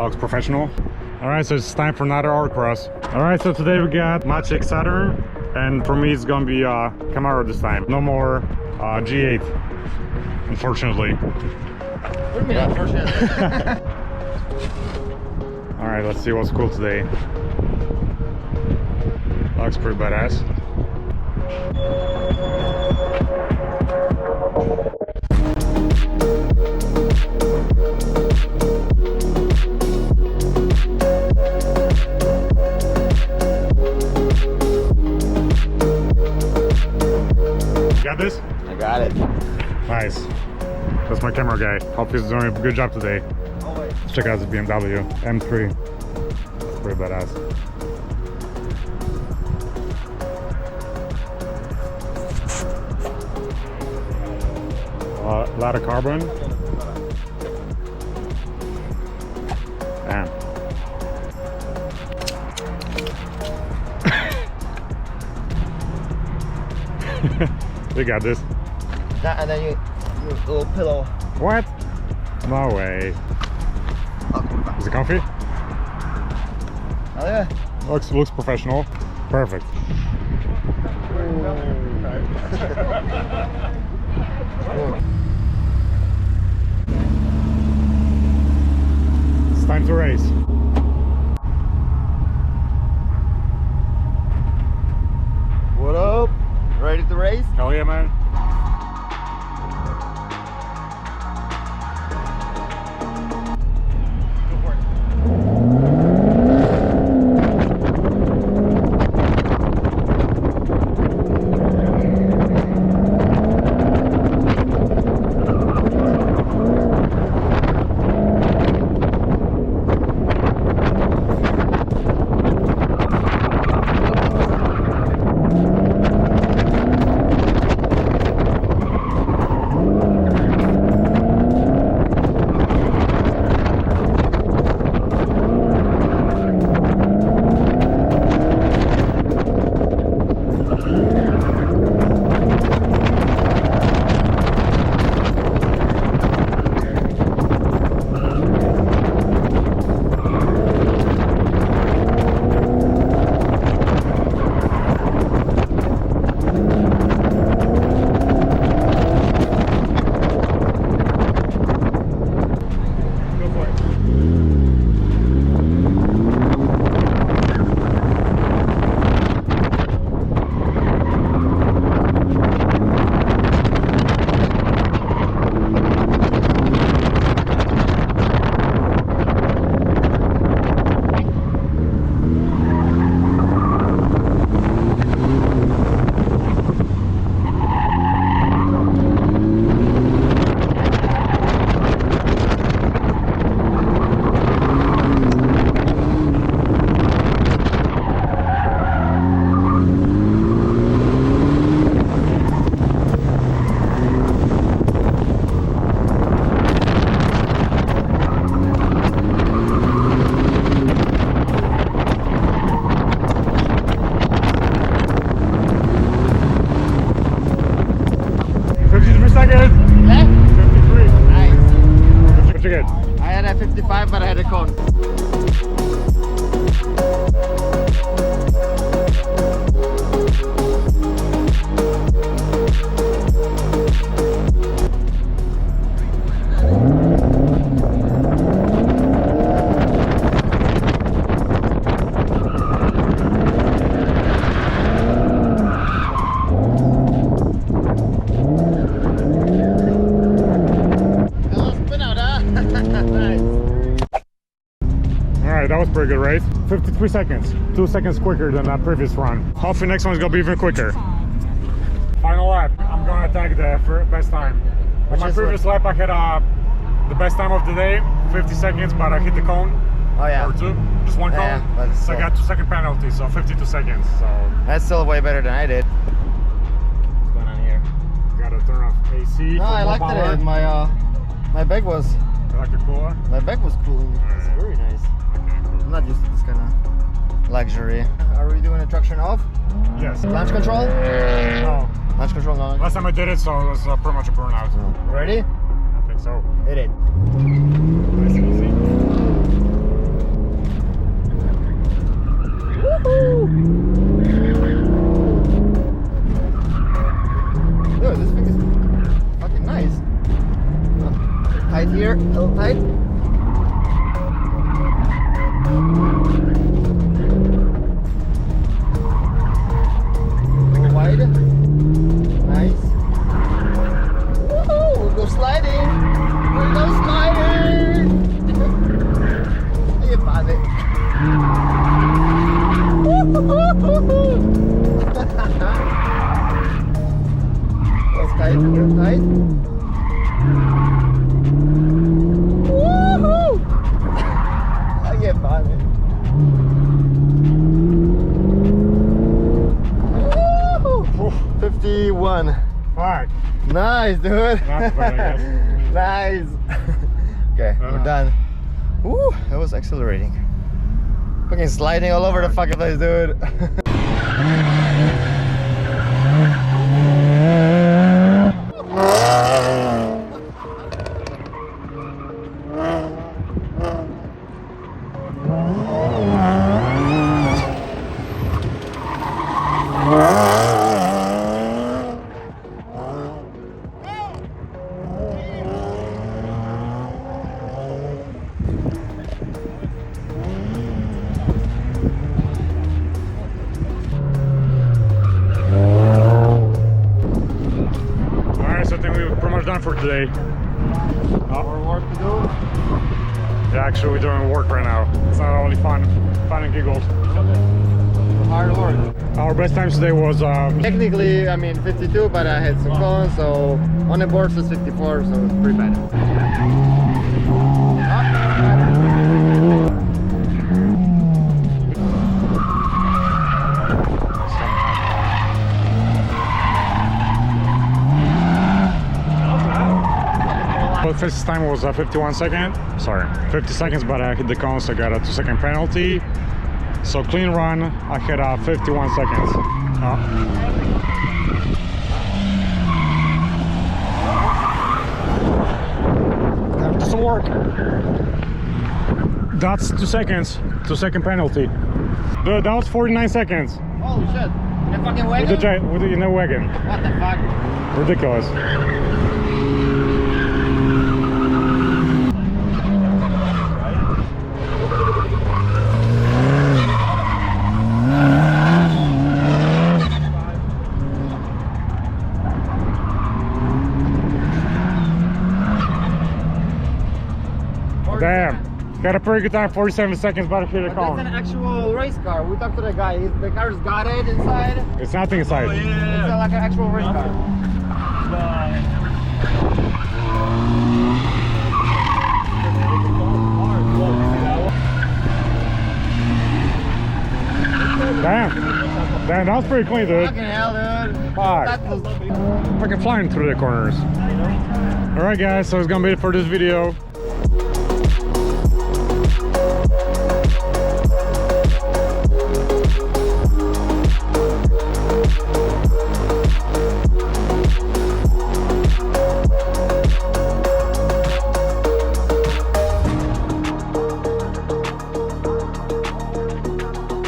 That looks professional. Alright, so it's time for another AutoCross. Alright, so today we got Maciek Saturn, and for me it's gonna be Camaro this time. No more G8, unfortunately. What do you mean, unfortunately? Alright, let's see what's cool today. That looks pretty badass. Got this? I got it. Nice. That's my camera guy. Hope he's doing a good job today. Always. Let's check out this BMW M3. That's pretty badass. A lot of carbon. Damn. You got this. That, and then you little pillow. What? No way. Is it comfy? Oh yeah. Looks professional. Perfect. It's time to race. What up? Ready to race? Hell yeah, man. I had a 55, but I had a cone. That was a pretty good race. 53 seconds, 2 seconds quicker than that previous run. Hopefully next one's gonna be even quicker. Final lap, I'm gonna attack the best time. On my previous lap I had the best time of the day, 50 seconds, but I hit the cone. Oh yeah. Or two, just one cone. Yeah, so I got 2 second penalty, so 52 seconds. So that's still way better than I did. What's going on here? Gotta turn off AC. No, I liked it. My bag was. You like the cooler? My bag was cooling. It's very nice. I'm not used to this kind of luxury. Are we doing the traction off? Yes. Launch control? No. Launch control no. Last time I did it, so it was pretty much a burnout. Ready? I think so. Hit it. Nice and easy. Tight here, a little tight. A little wide. Nice. Woohoo! We'll go sliding. We'll go sliding. Hey, padre. That's tight, real tight. Woohoo! Ay, padre. Woohoo! 51. Fuck. Nice, dude. Not bad, I guess. Nice. Okay, we're done. Woo, that was accelerating. Fucking sliding all over the fucking place, dude. Done for today. More work to do? Yeah, actually we're doing work right now. It's not only fun and giggles. Hard work. Our best time today was technically, I mean 52, but I had some cones, so on the board was 54, so it's pretty bad. The fastest time was 51 seconds. Sorry, 50 seconds, but I hit the cones. I got a 2-second penalty. So clean run, I hit 51 seconds. Doesn't work. That's 2 seconds. 2-second penalty. Dude, that was 49 seconds. Holy shit! In a fucking wagon? In a wagon. What the fuck? Ridiculous. Damn, got a pretty good time, 47 seconds, about to hit a cone. That's an actual race car. We talked to the guy. The car's got it inside. It's nothing inside. Oh, yeah. It's like an actual race car. Damn, that was pretty clean, dude. Fucking hell, dude. Fuck. That was Fucking flying through the corners. Alright guys, so it's gonna be it for this video.